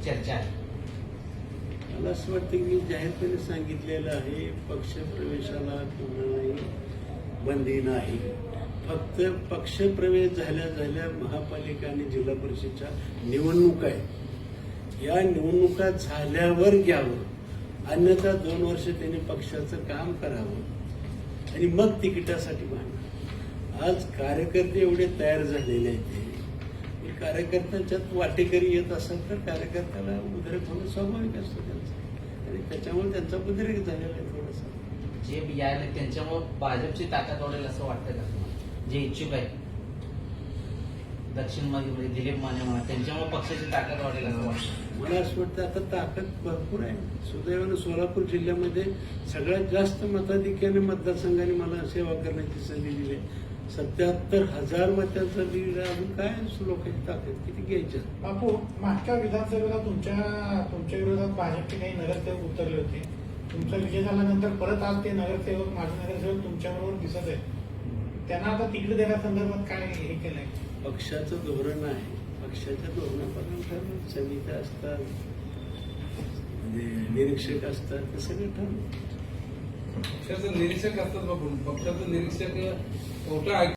चर्चा आहे? मला असं वाटतं की मी जाहीरपणे सांगितलेलं आहे, पक्षप्रवेशाला कोणालाही बंदी नाही. फक्त पक्षप्रवेश झाल्या महापालिका आणि जिल्हा परिषदच्या निवडणुका आहेत. या निवडणुका झाल्यावर घ्यावं, अन्यथा 2 वर्ष त्यांनी पक्षाचं काम करावं आणि मग तिकिटासाठी भांडणं. आज कार्यकर्ते एवढे तयार झालेले आहेत ते कार्यकर्त्यांच्यात वाटेकरी येत असेल तर कार्यकर्त्याला उद्रेक होणं स्वाभाविक असतं त्यांचं, आणि त्याच्यामुळे त्यांचा उद्रेक झालेला आहे थोडासा. जे यायला त्यांच्यामुळे भाजपची ताकद वाढेल असं वाटतं का तुम्हाला? जे इच्छुक आहे दक्षिण मध्ये दिलीप माने म्हणा, त्यांच्यामुळे पक्षाची ताकद वाढेल असं वाटतं? मला असं वाटतं आता ताकद भरपूर आहे. सुदैवानं सोलापूर जिल्ह्यामध्ये सगळ्यात जास्त मताधिक्याने मतदारसंघाने मला सेवा करण्याची संधी दिली. 77,000 मतांचा लीड. अजून काय लोकांची ताकद किती घ्यायच्या? बापू, मागच्या विधानसभेला तुमच्या विरोधात भाजपचे काही नगरसेवक उतरले होते. तुमचा विजय झाल्यानंतर परत आज ते नगरसेवक, माझे नगरसेवक तुमच्याबरोबर दिसत आहेत. त्यांना आता तिकीट देण्यासंदर्भात काय हे केलंय? पक्षाचं धोरण आहे. पक्षाच्या धोरणाप्रमाणे समित्या असतात, निरीक्षक असतात, ते सगळं ठरवलं. पक्षाचं निरीक्षक असतात बाबू. पक्षाचं निरीक्षक मोठं